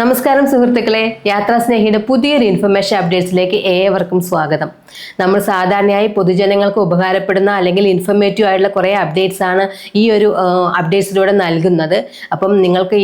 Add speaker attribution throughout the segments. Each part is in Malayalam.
Speaker 1: നമസ്കാരം സുഹൃത്തുക്കളെ, യാത്രാ സ്നേഹിയുടെ പുതിയൊരു ഇൻഫർമേഷൻ അപ്ഡേറ്റ്സിലേക്ക് ഏവർക്കും സ്വാഗതം. നമ്മൾ സാധാരണയായി പൊതുജനങ്ങൾക്ക് ഉപകാരപ്പെടുന്ന അല്ലെങ്കിൽ ഇൻഫർമേറ്റീവ് ആയിട്ടുള്ള കുറേ അപ്ഡേറ്റ്സ് ആണ് ഈ ഒരു അപ്ഡേറ്റ്സിലൂടെ നൽകുന്നത്. അപ്പം നിങ്ങൾക്ക്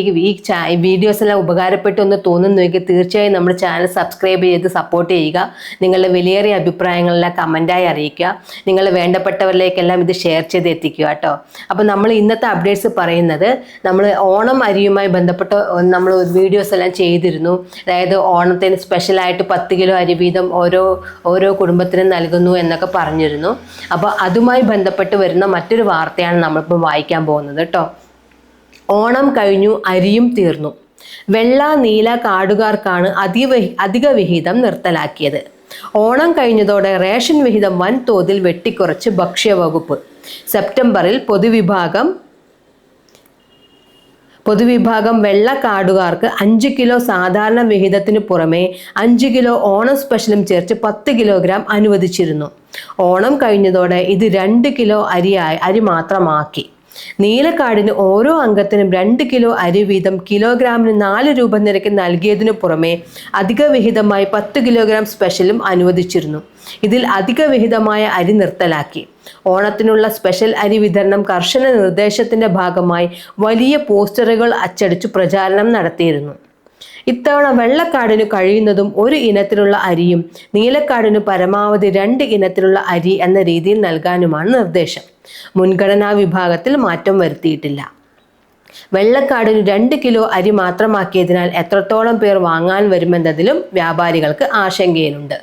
Speaker 1: ഈ വീഡിയോസ് എല്ലാം ഉപകാരപ്പെട്ടു എന്ന് തോന്നുന്നുവെങ്കിൽ തീർച്ചയായും നമ്മുടെ ചാനൽ സബ്സ്ക്രൈബ് ചെയ്ത് സപ്പോർട്ട് ചെയ്യുക. നിങ്ങളുടെ വിലയേറിയ അഭിപ്രായങ്ങളെല്ലാം കമൻറ്റായി അറിയിക്കുക. നിങ്ങൾ വേണ്ടപ്പെട്ടവരിലേക്കെല്ലാം ഇത് ഷെയർ ചെയ്ത് എത്തിക്കുക കേട്ടോ. അപ്പം നമ്മൾ ഇന്നത്തെ അപ്ഡേറ്റ്സ് പറയുന്നത്, നമ്മൾ ഓണം അരിയുമായി ബന്ധപ്പെട്ട് നമ്മൾ വീഡിയോസ് എല്ലാം ചെയ്തിരുന്നു. അതായത് ഓണത്തിന് സ്പെഷ്യലായിട്ട് 10 കിലോ അരി വീതം ഓരോ കുടുംബത്തിനും നൽകുന്നു എന്നൊക്കെ പറഞ്ഞിരുന്നു. അപ്പോൾ അതുമായി ബന്ധപ്പെട്ട് വരുന്ന മറ്റൊരു വാർത്തയാണ് നമ്മളിപ്പോൾ വായിക്കാൻ പോകുന്നത് കേട്ടോ. ഓണം കഴിഞ്ഞു, അരിയും തീർന്നു. വെള്ള നീല കാർഡുകാർക്കാണ് അധിക വിഹിതം നിർത്തലാക്കിയത്. ഓണം കഴിഞ്ഞതോടെ റേഷൻ വിഹിതം വൻതോതിൽ വെട്ടിക്കുറച്ച് ഭക്ഷ്യവകുപ്പ്. സെപ്റ്റംബറിൽ പൊതുവിഭാഗം വെള്ള കാർഡുകാർക്ക് 5 കിലോ സാധാരണ വിഹിതത്തിന് പുറമെ 5 കിലോ ഓണം സ്പെഷ്യലും ചേർത്ത് 10 കിലോഗ്രാം അനുവദിച്ചിരുന്നു. ഓണം കഴിഞ്ഞതോടെ ഇത് 2 കിലോ അരി മാത്രമാക്കി. നീലക്കാർഡിന് ഓരോ അംഗത്തിനും 2 കിലോ അരി വീതം കിലോഗ്രാമിന് 4 രൂപ നിരക്ക് നൽകിയതിനു പുറമെ അധിക വിഹിതമായി 10 കിലോഗ്രാം സ്പെഷ്യലും അനുവദിച്ചിരുന്നു. ഇതിൽ അധിക വിഹിതമായ അരി നിർത്തലാക്കി. ഓണത്തിനുള്ള സ്പെഷ്യൽ അരി വിതരണം കർശന നിർദ്ദേശത്തിന്റെ ഭാഗമായി വലിയ പോസ്റ്ററുകൾ അച്ചടിച്ചു പ്രചാരണം നടത്തിയിരുന്നു. ഇത്തവണ വെള്ളക്കാർഡിന് കഴിയുന്നതും 1 ഇനത്തിലുള്ള അരിയും നീലക്കാർഡിന് പരമാവധി 2 ഇനത്തിലുള്ള അരി എന്ന രീതിയിൽ നൽകാനുമാണ് നിർദ്ദേശം. മുൻഗണനാ വിഭാഗത്തിൽ മാറ്റം വരുത്തിയിട്ടില്ല. വെള്ളക്കാർഡിന് 2 കിലോ അരി മാത്രമാക്കിയതിനാൽ എത്രത്തോളം പേർ വാങ്ങാൻ വരുമെന്നതിലും വ്യാപാരികൾക്ക് ആശങ്കയുണ്ട്.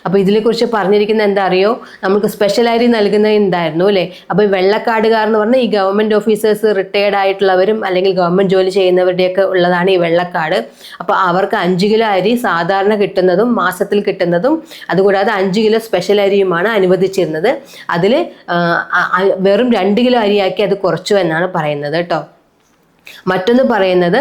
Speaker 1: അപ്പോൾ ഇതിനെക്കുറിച്ച് പറഞ്ഞിരിക്കുന്നത് എന്താ അറിയോ, നമുക്ക് സ്പെഷ്യൽ അരി നൽകുന്നത് ഉണ്ടായിരുന്നു അല്ലേ. അപ്പോൾ വെള്ളക്കാർഡുകാർ എന്ന് പറഞ്ഞാൽ ഈ ഗവൺമെൻറ് ഓഫീസേഴ്സ്, റിട്ടയർഡ് ആയിട്ടുള്ളവരും അല്ലെങ്കിൽ ഗവൺമെൻറ് ജോലി ചെയ്യുന്നവരുടെയൊക്കെ ഉള്ളതാണ് ഈ വെള്ളക്കാർഡ്. അപ്പോൾ അവർക്ക് 5 കിലോ അരി സാധാരണ കിട്ടുന്നതും മാസത്തിൽ കിട്ടുന്നതും അതുകൂടാതെ 5 കിലോ സ്പെഷ്യൽ അരിയുമാണ് അനുവദിച്ചിരുന്നത്. അതിൽ വെറും 2 കിലോ അരിയാക്കി അത് കുറച്ചു എന്നാണ് പറയുന്നത് കേട്ടോ. മറ്റൊന്ന് പറയുന്നത്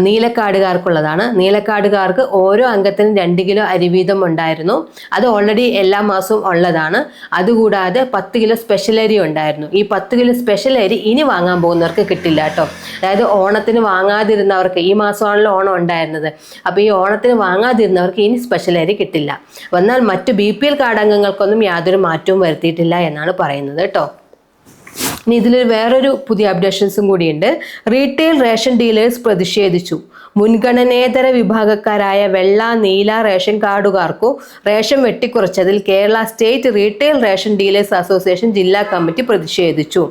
Speaker 1: നീലക്കാർഡുകാർക്കുള്ളതാണ്. നീലക്കാർഡുകാർക്ക് ഓരോ അംഗത്തിനും 2 കിലോ അരി വീതം ഉണ്ടായിരുന്നു. അത് ഓൾറെഡി എല്ലാ മാസവും ഉള്ളതാണ്. അതുകൂടാതെ 10 കിലോ സ്പെഷ്യൽ അരി ഉണ്ടായിരുന്നു. ഈ 10 കിലോ സ്പെഷ്യൽ അരി ഇനി വാങ്ങാൻ പോകുന്നവർക്ക് കിട്ടില്ല കേട്ടോ. അതായത് ഓണത്തിന് വാങ്ങാതിരുന്നവർക്ക്, ഈ മാസമാണല്ലോ ഓണം ഉണ്ടായിരുന്നത്, അപ്പോൾ ഈ ഓണത്തിന് വാങ്ങാതിരുന്നവർക്ക് ഇനി സ്പെഷ്യൽ അരി കിട്ടില്ല. എന്നാൽ മറ്റു BPL കാർഡ് അംഗങ്ങൾക്കൊന്നും യാതൊരു മാറ്റവും വരുത്തിയിട്ടില്ല എന്നാണ് പറയുന്നത് കേട്ടോ. ഇനി ഇതിൽ വേറൊരു പുതിയ അപ്ഡേഷൻസും കൂടിയുണ്ട്. റീറ്റെയിൽ റേഷൻ ഡീലേഴ്സ് പ്രതിഷേധിച്ചു. മുൻഗണനേതര വിഭാഗക്കാരായ വെള്ള നീല റേഷൻ കാർഡുകാർക്കു റേഷൻ വെട്ടിക്കുറച്ചതിൽ Kerala state retail ration dealers association ജില്ലാ കമ്മിറ്റി പ്രതിഷേധിച്ചു.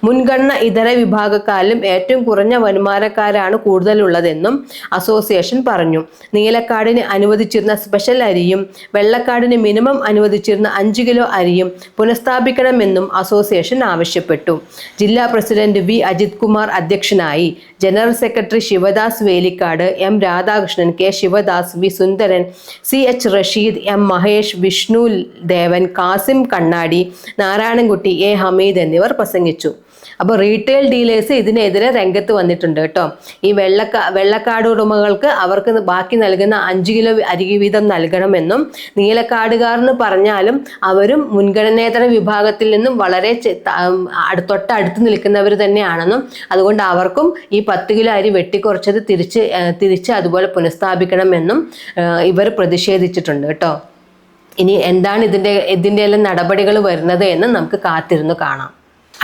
Speaker 1: മുൻഗണന ഇതര വിഭാഗക്കാരിലും ഏറ്റവും കുറഞ്ഞ വരുമാനക്കാരാണ് കൂടുതലുള്ളതെന്നും അസോസിയേഷൻ പറഞ്ഞു. നീലക്കാർഡിന് അനുവദിച്ചിരുന്ന സ്പെഷ്യൽ അരിയും വെള്ളക്കാർഡിന് മിനിമം അനുവദിച്ചിരുന്ന 5 കിലോ അരിയും പുനഃസ്ഥാപിക്കണമെന്നും അസോസിയേഷൻ ആവശ്യപ്പെട്ടു. ജില്ലാ പ്രസിഡന്റ് V. അജിത് കുമാർ അധ്യക്ഷനായി. General secretary Sivadas Velikkad, M. Radhakrishnan, K. Sivadas, V. Sundaran, CH Rasheed, M. Mahesh, Vishnu Devan, Kasim Kannadi, Narayanankutty, A. Hameed എന്നിവർ പ്രസംഗിച്ചു. അപ്പോൾ റീറ്റെയിൽ ഡീലേഴ്സ് ഇതിനെതിരെ രംഗത്ത് വന്നിട്ടുണ്ട് കേട്ടോ. ഈ വെള്ളക്കാർഡ് ഉടമകൾക്ക് അവർക്ക് ബാക്കി നൽകുന്ന 5 കിലോ അരി വീതം നൽകണമെന്നും, നീലക്കാർഡുകാരെന്ന് പറഞ്ഞാലും അവരും മുൻഗണനേതര വിഭാഗത്തിൽ നിന്നും വളരെ തൊട്ടടുത്ത് നിൽക്കുന്നവർ തന്നെയാണെന്നും അതുകൊണ്ട് അവർക്കും ഈ 10 കിലോ അരി വെട്ടിക്കുറച്ചത് തിരിച്ച് അതുപോലെ പുനഃസ്ഥാപിക്കണമെന്നും ഇവർ പ്രതിഷേധിച്ചിട്ടുണ്ട് കേട്ടോ. ഇനി എന്താണ് ഇതിൻ്റെ എല്ലാം നടപടികൾ വരുന്നത് എന്ന് നമുക്ക് കാത്തിരുന്ന് കാണാം.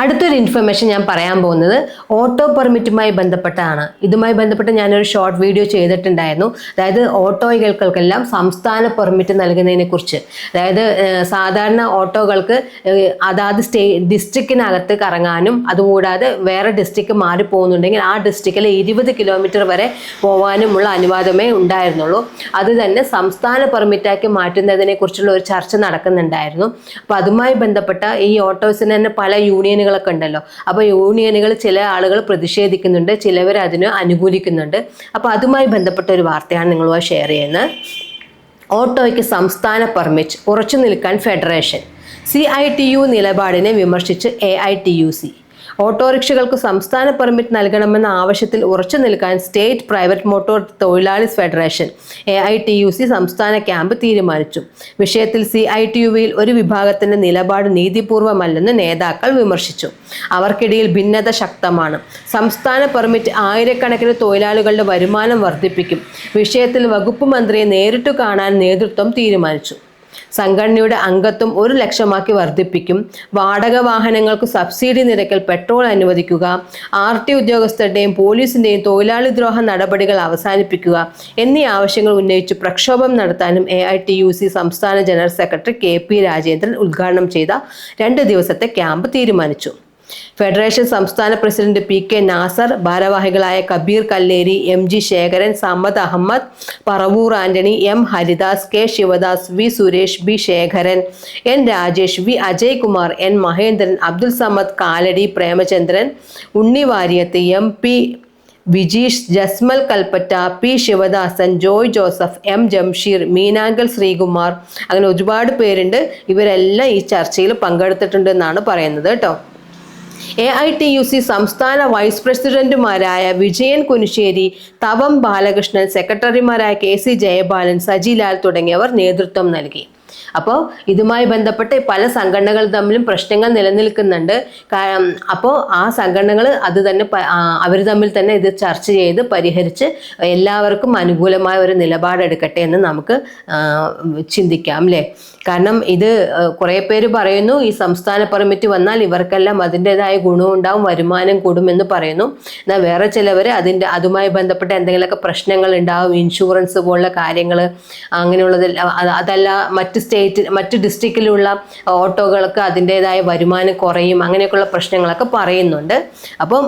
Speaker 1: അടുത്തൊരു ഇൻഫർമേഷൻ ഞാൻ പറയാൻ പോകുന്നത് ഓട്ടോ പെർമിറ്റുമായി ബന്ധപ്പെട്ടാണ്. ഇതുമായി ബന്ധപ്പെട്ട് ഞാനൊരു ഷോർട്ട് വീഡിയോ ചെയ്തിട്ടുണ്ടായിരുന്നു. അതായത് ഓട്ടോകൾക്കെല്ലാം സംസ്ഥാന പെർമിറ്റ് നൽകുന്നതിനെ കുറിച്ച്. അതായത് സാധാരണ ഓട്ടോകൾക്ക് അതാത് ഡിസ്ട്രിക്റ്റിനകത്ത് കറങ്ങാനും അതുകൂടാതെ വേറെ ഡിസ്ട്രിക്റ്റ് മാറി പോകുന്നുണ്ടെങ്കിൽ ആ ഡിസ്ട്രിക്റ്റിൽ 20 കിലോമീറ്റർ വരെ പോകാനുമുള്ള അനുവാദമേ ഉണ്ടായിരുന്നുള്ളൂ. അത് തന്നെ സംസ്ഥാന പെർമിറ്റാക്കി മാറ്റുന്നതിനെ കുറിച്ചുള്ള ഒരു ചർച്ച നടക്കുന്നുണ്ടായിരുന്നു. അപ്പോൾ അതുമായി ബന്ധപ്പെട്ട ഈ ഓട്ടോസിന് തന്നെ പല യൂണിയനുകളൊക്കെ ഉണ്ടല്ലോ. അപ്പോൾ യൂണിയനുകൾ ചില ആളുകൾ പ്രതിഷേധിക്കുന്നുണ്ട്, ചിലവർ അതിന് അനുകൂലിക്കുന്നുണ്ട്. അപ്പോൾ അതുമായി ബന്ധപ്പെട്ട ഒരു വാർത്തയാണ് നിങ്ങളുമായി ഷെയർ ചെയ്യുന്നത്. ഓട്ടോയ്ക്ക് സംസ്ഥാന പെർമിറ്റ്, ഉറച്ചു നിൽക്കാൻ ഫെഡറേഷൻ. CITU നിലപാടിനെ വിമർശിച്ച് AITUC. ഓട്ടോറിക്ഷകൾക്ക് സംസ്ഥാന പെർമിറ്റ് നൽകണമെന്ന ആവശ്യത്തിൽ ഉറച്ചു നിൽക്കാൻ സ്റ്റേറ്റ് പ്രൈവറ്റ് മോട്ടോർ തൊഴിലാളീസ് ഫെഡറേഷൻ AITUC സംസ്ഥാന ക്യാമ്പ് തീരുമാനിച്ചു. വിഷയത്തിൽ CITUവിൽ ഒരു വിഭാഗത്തിന്റെ നിലപാട് നീതിപൂർവമല്ലെന്ന് നേതാക്കൾ വിമർശിച്ചു. അവർക്കിടയിൽ ഭിന്നത ശക്തമാണ്. സംസ്ഥാന പെർമിറ്റ് ആയിരക്കണക്കിന് തൊഴിലാളികളുടെ വരുമാനം വർദ്ധിപ്പിക്കും. വിഷയത്തിൽ വകുപ്പ് മന്ത്രിയെ നേരിട്ടു കാണാൻ നേതൃത്വം തീരുമാനിച്ചു. സംഘടനയുടെ അംഗത്വം 1 ലക്ഷമാക്കി വർദ്ധിപ്പിക്കും. വാടക വാഹനങ്ങൾക്ക് സബ്സിഡി നിരക്കിൽ പെട്രോൾ അനുവദിക്കുക. RT ഉദ്യോഗസ്ഥരുടെയും പോലീസിന്റെയും തൊഴിലാളി ദ്രോഹ നടപടികൾ അവസാനിപ്പിക്കുക എന്നീ ആവശ്യങ്ങൾ ഉന്നയിച്ച് പ്രക്ഷോഭം നടത്താനും AITUC സംസ്ഥാന ജനറൽ സെക്രട്ടറി KP രാജേന്ദ്രൻ ഉദ്ഘാടനം ചെയ്ത 2 ദിവസത്തെ ക്യാമ്പ് തീരുമാനിച്ചു. ഫെഡറേഷൻ സംസ്ഥാന പ്രസിഡന്റ് PK നാസർ, ഭാരവാഹികളായ Kabeer Kalleri, MG Sekharan, Samad Ahmed, Paravur Antony, M Haridas, K Sivadas, V Suresh, B Sekharan, N Rajesh, V Ajay Kumar, N Mahendran, Abdul Samad Kalady, Premachandran, Unni Variyath, MP Vijeesh, Jasmal Kalpetta, P Sivadasan, Joy Joseph, M Jamsheer, Meenankal Sreekumar, അങ്ങനെ ഒരുപാട് പേരുണ്ട്. ഇവരെല്ലാം ഈ ചർച്ചയിൽ പങ്കെടുത്തിട്ടുണ്ടെന്നാണ് പറയുന്നത് കേട്ടോ. AITUC സംസ്ഥാന വൈസ് പ്രസിഡന്റുമാരായ വിജയൻ കുനിശ്ശേരി, തവം ബാലകൃഷ്ണൻ, സെക്രട്ടറിമാരായ KC ജയബാലൻ, സജിലാൽ തുടങ്ങിയവർ നേതൃത്വം നൽകി. അപ്പോൾ ഇതുമായി ബന്ധപ്പെട്ട് പല സംഘടനകൾ തമ്മിലും പ്രശ്നങ്ങൾ നിലനിൽക്കുന്നുണ്ട്. അപ്പോൾ ആ സംഘടനകൾ അവർ തമ്മിൽ തന്നെ ഇത് ചർച്ച ചെയ്ത് പരിഹരിച്ച് എല്ലാവർക്കും അനുകൂലമായ ഒരു നിലപാടെടുക്കട്ടെ എന്ന് നമുക്ക് ചിന്തിക്കാം അല്ലേ. കാരണം ഇത് കുറേ പേര് പറയുന്നു ഈ സംസ്ഥാന പെർമിറ്റ് വന്നാൽ ഇവർക്കെല്ലാം അതിൻ്റെതായ ഗുണവും ഉണ്ടാവും, വരുമാനം കൂടുമെന്ന് പറയുന്നു. എന്നാൽ വേറെ ചിലവർ അതുമായി ബന്ധപ്പെട്ട എന്തെങ്കിലുമൊക്കെ പ്രശ്നങ്ങൾ ഉണ്ടാവും, ഇൻഷുറൻസ് പോലുള്ള കാര്യങ്ങൾ അങ്ങനെയുള്ളതെല്ലാം, അതല്ല മറ്റ് ഡിസ്ട്രിക്റ്റിലുള്ള ഓട്ടോകൾക്ക് അതിൻ്റെതായ വരുമാനം കുറയും, അങ്ങനെയൊക്കെയുള്ള പ്രശ്നങ്ങളൊക്കെ പറയുന്നുണ്ട്. അപ്പം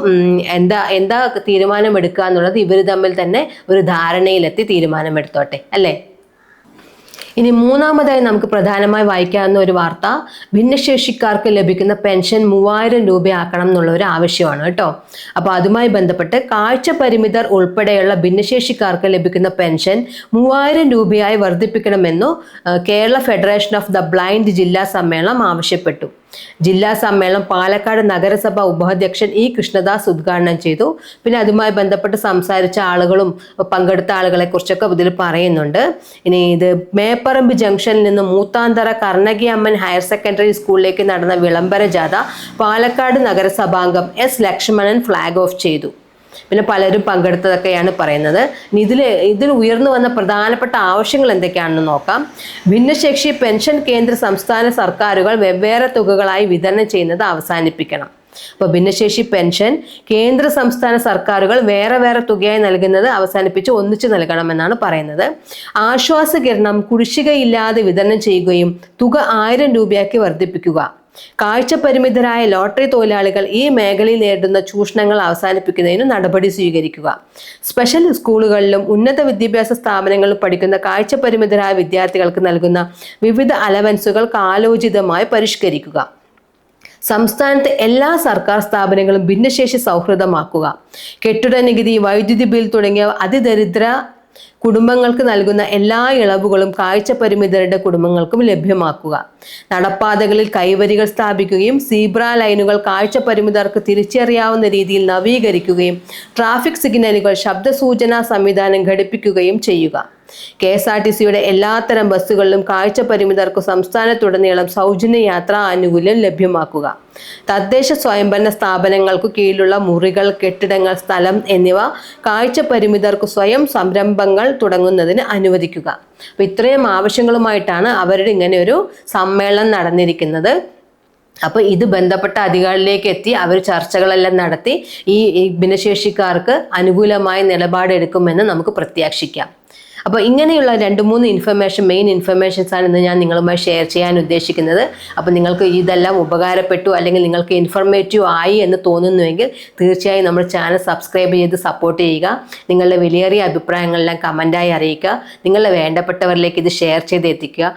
Speaker 1: എന്താ തീരുമാനമെടുക്കുക എന്നുള്ളത് ഇവർ തമ്മിൽ തന്നെ ഒരു ധാരണയിലെത്തി തീരുമാനമെടുത്തോട്ടെ അല്ലേ. ഇനി മൂന്നാമതായി നമുക്ക് പ്രധാനമായി വായിക്കാവുന്ന ഒരു വാർത്ത, ഭിന്നശേഷിക്കാർക്ക് ലഭിക്കുന്ന പെൻഷൻ 3000 രൂപയാക്കണം എന്നുള്ള ഒരു ആവശ്യമാണ് കേട്ടോ. അപ്പോൾ അതുമായി ബന്ധപ്പെട്ട് കാഴ്ച പരിമിതർ ഉൾപ്പെടെയുള്ള ഭിന്നശേഷിക്കാർക്ക് ലഭിക്കുന്ന പെൻഷൻ 3000 രൂപയായി വർദ്ധിപ്പിക്കണമെന്നു Kerala federation of the blind ജില്ലാ സമ്മേളനം ആവശ്യപ്പെട്ടു. ജില്ലാ സമ്മേളനം പാലക്കാട് നഗരസഭ ഉപാധ്യക്ഷൻ E കൃഷ്ണദാസ് ഉദ്ഘാടനം ചെയ്തു. പിന്നെ അതുമായി ബന്ധപ്പെട്ട് സംസാരിച്ച ആളുകളും പങ്കെടുത്ത ആളുകളെ കുറിച്ചൊക്കെ ഇതിൽ പറയുന്നുണ്ട്. ഇനി ഇത് മേപ്പറമ്പ് ജംഗ്ഷനിൽ നിന്ന് മൂത്താന്തറ കർണകി അമ്മൻ ഹയർ സെക്കൻഡറി സ്കൂളിലേക്ക് നടന്ന വിളംബര ജാഥ പാലക്കാട് നഗരസഭാംഗം S ലക്ഷ്മണൻ ഫ്ലാഗ് ഓഫ് ചെയ്തു. പിന്നെ പലരും പങ്കെടുത്തതൊക്കെയാണ് പറയുന്നത്. ഇതിൽ ഉയർന്നു വന്ന പ്രധാനപ്പെട്ട ആവശ്യങ്ങൾ എന്തൊക്കെയാണെന്ന് നോക്കാം. ഭിന്നശേഷി പെൻഷൻ കേന്ദ്ര സംസ്ഥാന സർക്കാരുകൾ വെവ്വേറെ തുകകളായി വിതരണം ചെയ്യുന്നത് അവസാനിപ്പിക്കണം. അപ്പോൾ ഭിന്നശേഷി പെൻഷൻ കേന്ദ്ര സംസ്ഥാന സർക്കാരുകൾ വേറെ തുകയായി നൽകുന്നത് അവസാനിപ്പിച്ച് ഒന്നിച്ചു നൽകണമെന്നാണ് പറയുന്നത്. ആശ്വാസകിരണം കുടിശ്ശികയില്ലാതെ വിതരണം ചെയ്യുകയും തുക 1000 രൂപയാക്കി വർദ്ധിപ്പിക്കുക. കാഴ്ച പരിമിതരായ ലോട്ടറി തൊഴിലാളികൾ ഈ മേഖലയിൽ നേരിടുന്ന ചൂഷണങ്ങൾ അവസാനിപ്പിക്കുന്നതിന് നടപടി സ്വീകരിക്കുക. സ്പെഷ്യൽ സ്കൂളുകളിലും ഉന്നത വിദ്യാഭ്യാസ സ്ഥാപനങ്ങളിലും പഠിക്കുന്ന കാഴ്ച പരിമിതരായ വിദ്യാർത്ഥികൾക്ക് നൽകുന്ന വിവിധ അലവൻസുകൾ കാലോചിതമായി പരിഷ്കരിക്കുക. സംസ്ഥാനത്തെ എല്ലാ സർക്കാർ സ്ഥാപനങ്ങളും ഭിന്നശേഷി സൗഹൃദമാക്കുക. കെട്ടിട നികുതി, വൈദ്യുതി ബിൽ തുടങ്ങിയ അതിദരിദ്ര കുടുംബങ്ങൾക്ക് നൽകുന്ന എല്ലാ ഇളവുകളും കാഴ്ച പരിമിതരുടെ കുടുംബങ്ങൾക്കും ലഭ്യമാക്കുക. നടപ്പാതകളിൽ കൈവരികൾ സ്ഥാപിക്കുകയും സീബ്ര ലൈനുകൾ കാഴ്ച പരിമിതർക്ക് തിരിച്ചറിയാവുന്ന രീതിയിൽ നവീകരിക്കുകയും ട്രാഫിക് സിഗ്നലുകൾ, ശബ്ദസൂചനാ സംവിധാനം ഘടിപ്പിക്കുകയും ചെയ്യുക. KSRTCയുടെ എല്ലാത്തരം ബസ്സുകളിലും കാഴ്ച പരിമിതർക്ക് സംസ്ഥാനത്തുടനീളം സൗജന്യ യാത്രാ ആനുകൂല്യം ലഭ്യമാക്കുക. തദ്ദേശ സ്വയംഭരണ സ്ഥാപനങ്ങൾക്കു കീഴിലുള്ള മുറികൾ, കെട്ടിടങ്ങൾ, സ്ഥലം എന്നിവ കാഴ്ച പരിമിതർക്ക് സ്വയം സംരംഭങ്ങൾ തുടങ്ങുന്നതിന് അനുവദിക്കുക. അപ്പൊ ഇത്രയും ആവശ്യങ്ങളുമായിട്ടാണ് അവരുടെ ഇങ്ങനെ ഒരു സമ്മേളനം നടന്നിരിക്കുന്നത്. അപ്പോൾ ഇത് ബന്ധപ്പെട്ട അധികാരികളിലേക്ക് എത്തി അവർ ചർച്ചകളെല്ലാം നടത്തി ഈ ഭിന്നശേഷിക്കാർക്ക് അനുകൂലമായ നിലപാടെടുക്കുമെന്ന് നമുക്ക് പ്രത്യാശിക്കാം. അപ്പോൾ ഇങ്ങനെയുള്ള 2-3 മെയിൻ ഇൻഫർമേഷൻസ് ആണ് ഇന്ന് ഞാൻ നിങ്ങളുമായി ഷെയർ ചെയ്യാൻ ഉദ്ദേശിക്കുന്നത്. അപ്പോൾ നിങ്ങൾക്ക് ഇതെല്ലാം ഉപകാരപ്പെട്ടു അല്ലെങ്കിൽ നിങ്ങൾക്ക് ഇൻഫർമേറ്റീവ് ആയി എന്ന് തോന്നുന്നുവെങ്കിൽ തീർച്ചയായും നമ്മുടെ ചാനൽ സബ്സ്ക്രൈബ് ചെയ്ത് സപ്പോർട്ട് ചെയ്യുക. നിങ്ങളുടെ വിലയേറിയ അഭിപ്രായങ്ങളെല്ലാം കമൻറ്റായി അറിയിക്കുക. നിങ്ങളുടെ വേണ്ടപ്പെട്ടവരിലേക്ക് ഇത് ഷെയർ ചെയ്ത് എത്തിക്കുക.